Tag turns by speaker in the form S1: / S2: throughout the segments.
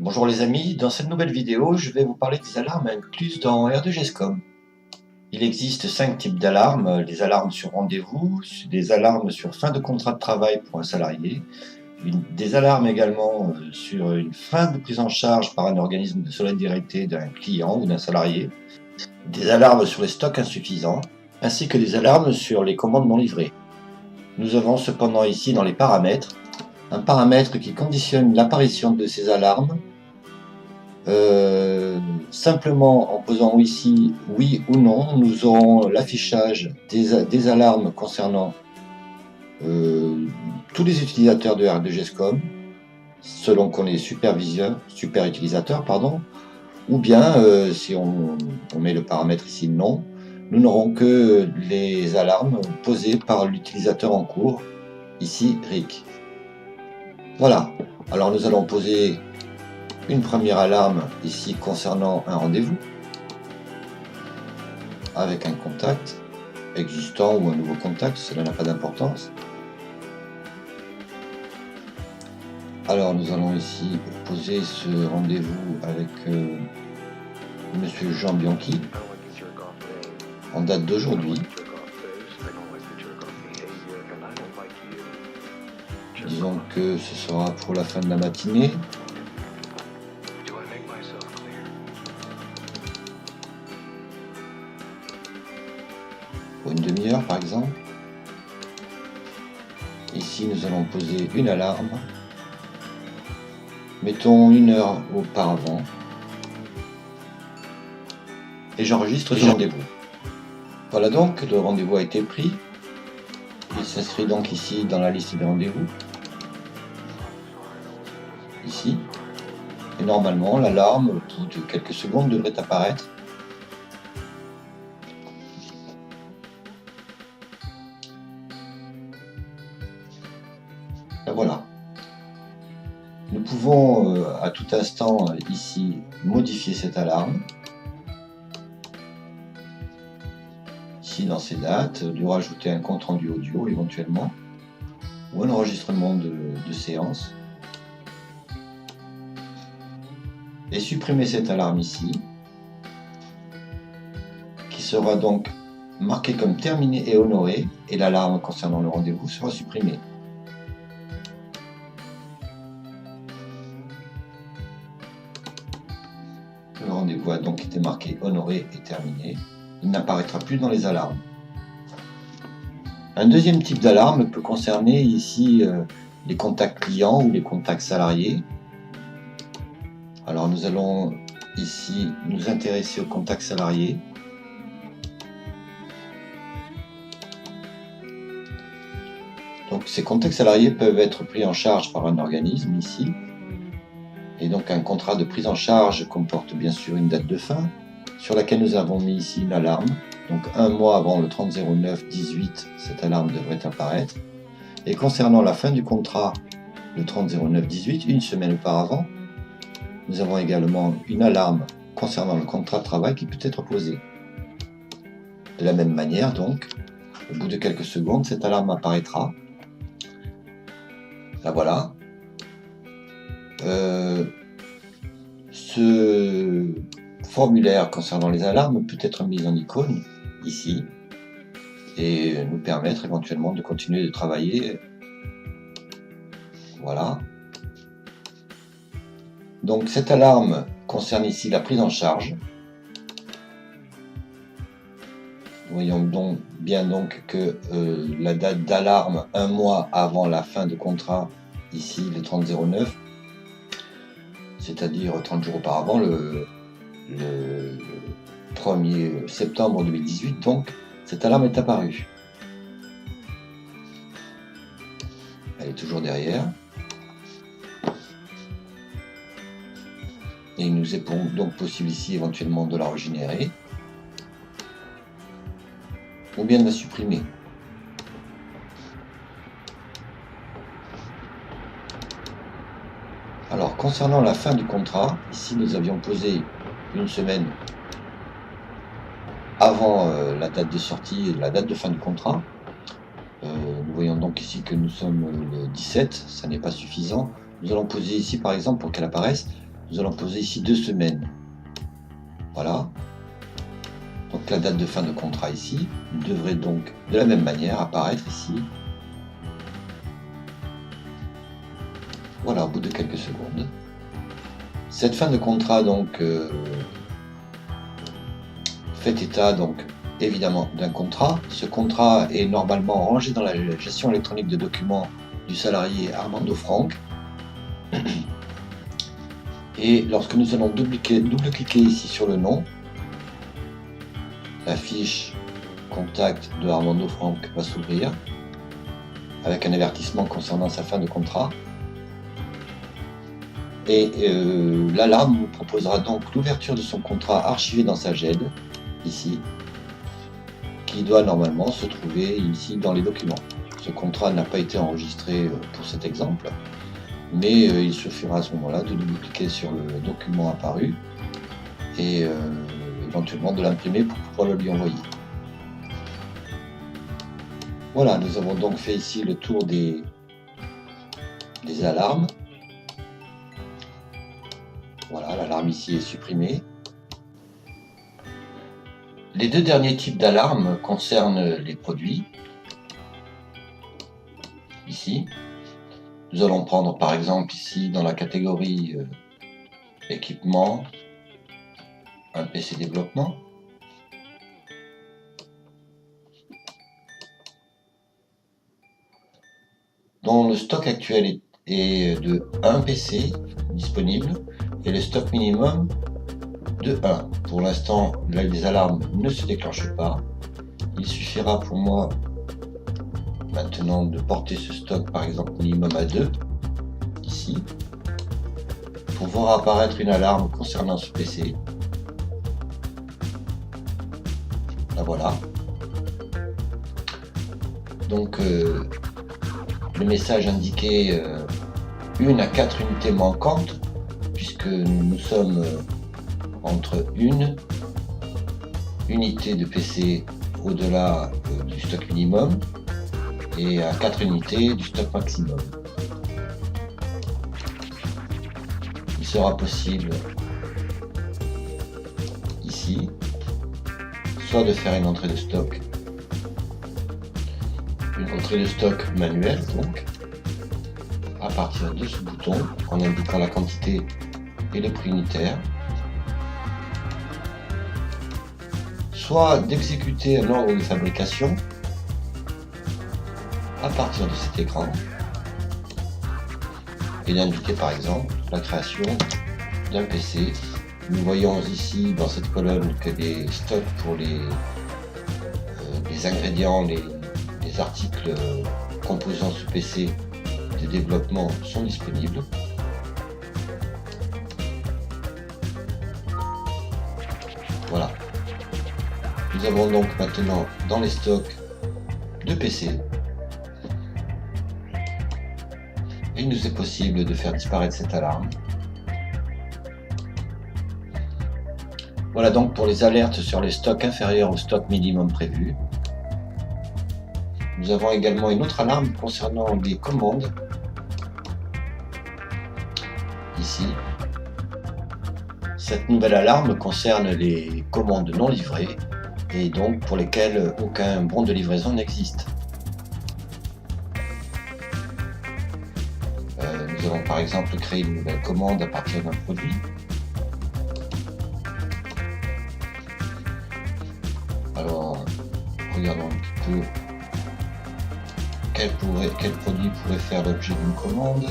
S1: Bonjour les amis, dans cette nouvelle vidéo, je vais vous parler des alarmes incluses dans R2GSCOM. Il existe 5 types d'alarmes, les alarmes sur rendez-vous, des alarmes sur fin de contrat de travail pour un salarié, des alarmes également sur une fin de prise en charge par un organisme de solidarité d'un client ou d'un salarié, des alarmes sur les stocks insuffisants, ainsi que des alarmes sur les commandes non livrées. Nous avons cependant ici dans les paramètres, un paramètre qui conditionne l'apparition de ces alarmes simplement en posant ici oui ou non, nous aurons l'affichage des alarmes concernant tous les utilisateurs de R2GSCOM, selon qu'on est super utilisateur, pardon, ou bien si on met le paramètre ici non, nous n'aurons que les alarmes posées par l'utilisateur en cours, ici RIC. Voilà, alors nous allons poser une première alarme ici concernant un rendez-vous avec un contact existant ou un nouveau contact, cela n'a pas d'importance. Alors nous allons ici poser ce rendez-vous avec monsieur Jean Bianchi en date d'aujourd'hui. Disons que ce sera pour la fin de la matinée. Pour une demi-heure par exemple. Ici nous allons poser une alarme. Mettons 1 heure auparavant. Et j'enregistre ce rendez-vous. Voilà donc, le rendez-vous a été pris. Il s'inscrit donc ici dans la liste des rendez-vous. Ici. Et normalement, l'alarme, au bout de quelques secondes, devrait apparaître. Et voilà. Nous pouvons à tout instant ici modifier cette alarme. Ici dans ces dates, lui rajouter un compte rendu audio éventuellement, ou un enregistrement de séance. Et supprimer cette alarme ici, qui sera donc marquée comme terminée et honorée, et l'alarme concernant le rendez-vous sera supprimée. Le rendez-vous a donc été marqué honoré et terminé. Il n'apparaîtra plus dans les alarmes. Un deuxième type d'alarme peut concerner ici les contacts clients ou les contacts salariés. Alors nous allons ici nous intéresser aux contacts salariés. Donc ces contacts salariés peuvent être pris en charge par un organisme ici. Et donc un contrat de prise en charge comporte bien sûr une date de fin, sur laquelle nous avons mis ici une alarme. Donc 1 mois avant le 30/09/18, cette alarme devrait apparaître. Et concernant la fin du contrat, le 30/09/18, une semaine auparavant, nous avons également une alarme concernant le contrat de travail qui peut être posée. De la même manière donc, au bout de quelques secondes, cette alarme apparaîtra. La voilà. Ce formulaire concernant les alarmes peut être mis en icône ici et nous permettre éventuellement de continuer de travailler. Voilà. Donc cette alarme concerne ici la prise en charge. Voyons donc bien que la date d'alarme 1 mois avant la fin de contrat, ici le 30/09, c'est-à-dire 30 jours auparavant, le 1er septembre 2018, donc cette alarme est apparue. Elle est toujours derrière. Et il nous est donc possible ici éventuellement de la régénérer ou bien de la supprimer. Alors concernant la fin du contrat, ici nous avions posé une semaine avant la date de sortie et la date de fin du contrat. Nous voyons donc ici que nous sommes le 17, ça n'est pas suffisant. Nous allons poser ici par exemple pour qu'elle apparaisse nous allons poser ici 2 semaines. Voilà. Donc la date de fin de contrat ici devrait donc de la même manière apparaître ici. Voilà, au bout de quelques secondes. Cette fin de contrat donc fait état donc évidemment d'un contrat. Ce contrat est normalement rangé dans la gestion électronique de documents du salarié Armando Franck. Et lorsque nous allons double-cliquer ici sur le nom, la fiche contact de Armando Franck va s'ouvrir avec un avertissement concernant sa fin de contrat. Et l'alarme nous proposera donc l'ouverture de son contrat archivé dans sa GED, ici, qui doit normalement se trouver ici dans les documents. Ce contrat n'a pas été enregistré pour cet exemple, mais il suffira à ce moment-là de double-cliquer sur le document apparu et éventuellement de l'imprimer pour pouvoir le lui envoyer. Voilà, nous avons donc fait ici le tour des alarmes. Voilà, l'alarme ici est supprimée. Les 2 derniers types d'alarmes concernent les produits. Ici, nous allons prendre par exemple ici dans la catégorie équipement, un PC développement. Dont le stock actuel est de 1 PC disponible et le stock minimum de 1. Pour l'instant, les alarmes ne se déclenchent pas. Il suffira pour moi maintenant de porter ce stock par exemple minimum à 2, ici, pour voir apparaître une alarme concernant ce PC. La voilà. Donc le message indiquait 1 à 4 unités manquantes, puisque nous sommes entre 1 unité de PC au-delà du stock minimum et à 4 unités du stock maximum. Il sera possible ici soit de faire une entrée de stock manuelle, donc à partir de ce bouton en indiquant la quantité et le prix unitaire, soit d'exécuter un ordre de fabrication à partir de cet écran et d'indiquer par exemple la création d'un PC. Nous voyons ici dans cette colonne que les stocks pour les ingrédients, les articles composant ce PC de développement sont disponibles. Voilà. Nous avons donc maintenant dans les stocks de PC. Et il nous est possible de faire disparaître cette alarme. Voilà donc pour les alertes sur les stocks inférieurs au stock minimum prévu. Nous avons également une autre alarme concernant des commandes. Ici. Cette nouvelle alarme concerne les commandes non livrées et donc pour lesquelles aucun bon de livraison n'existe. Nous allons par exemple créer une nouvelle commande à partir d'un produit. Alors, regardons un petit peu quel produit pourrait faire l'objet d'une commande.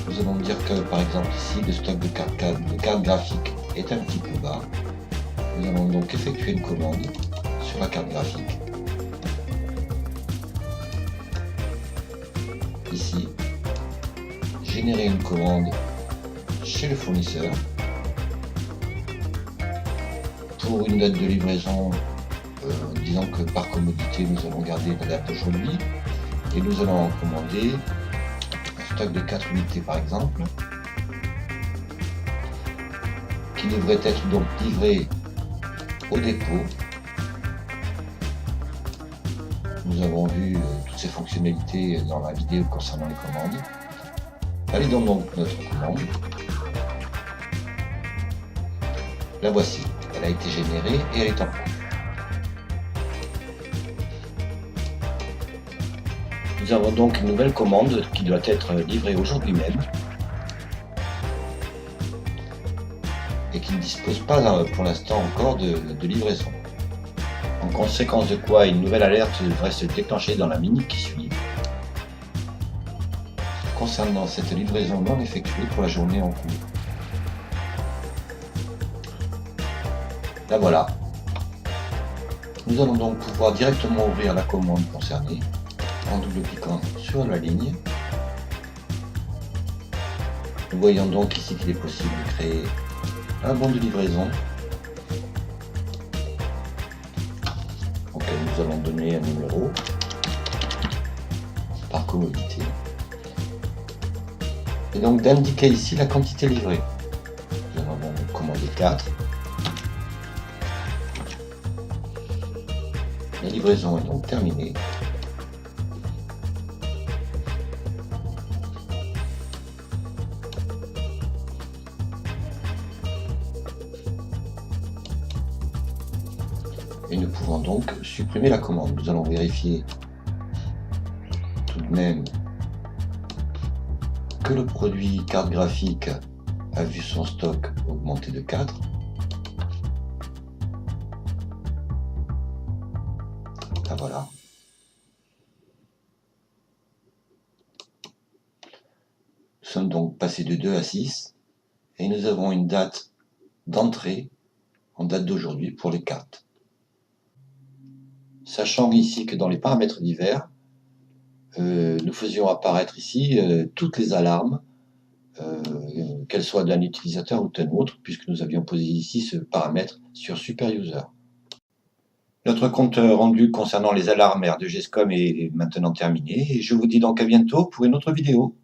S1: Nous allons dire que par exemple ici le stock de cartes graphiques est un petit peu bas. Nous allons donc effectuer une commande sur la carte graphique. Ici, générer une commande chez le fournisseur pour une date de livraison. Disons que par commodité nous allons garder la date d'aujourd'hui et nous allons en commander un stock de 4 unités par exemple qui devrait être donc livré au dépôt. Nous avons vu toutes ces fonctionnalités dans la vidéo concernant les commandes. Validons donc notre commande. La voici, elle a été générée et elle est en cours. Nous avons donc une nouvelle commande qui doit être livrée aujourd'hui même et qui ne dispose pas pour l'instant encore de livraison. En conséquence de quoi, une nouvelle alerte devrait se déclencher dans la minute qui suit concernant cette livraison non effectuée pour la journée en cours. La voilà. Nous allons donc pouvoir directement ouvrir la commande concernée en double-cliquant sur la ligne. Nous voyons donc ici qu'il est possible de créer un bon de livraison auquel nous allons donner un numéro par commodité. Et donc d'indiquer ici la quantité livrée. Nous allons donc commander 4. La livraison est donc terminée. Et nous pouvons donc supprimer la commande. Nous allons vérifier tout de même que le produit carte graphique a vu son stock augmenter de 4. Ah, voilà. Nous sommes donc passés de 2 à 6 et nous avons une date d'entrée en date d'aujourd'hui pour les cartes. Sachant ici que dans les paramètres divers, nous faisions apparaître ici toutes les alarmes, qu'elles soient d'un utilisateur ou d'un autre, puisque nous avions posé ici ce paramètre sur SuperUser. Notre compte rendu concernant les alarmes R2GSCOM est maintenant terminé et je vous dis donc à bientôt pour une autre vidéo.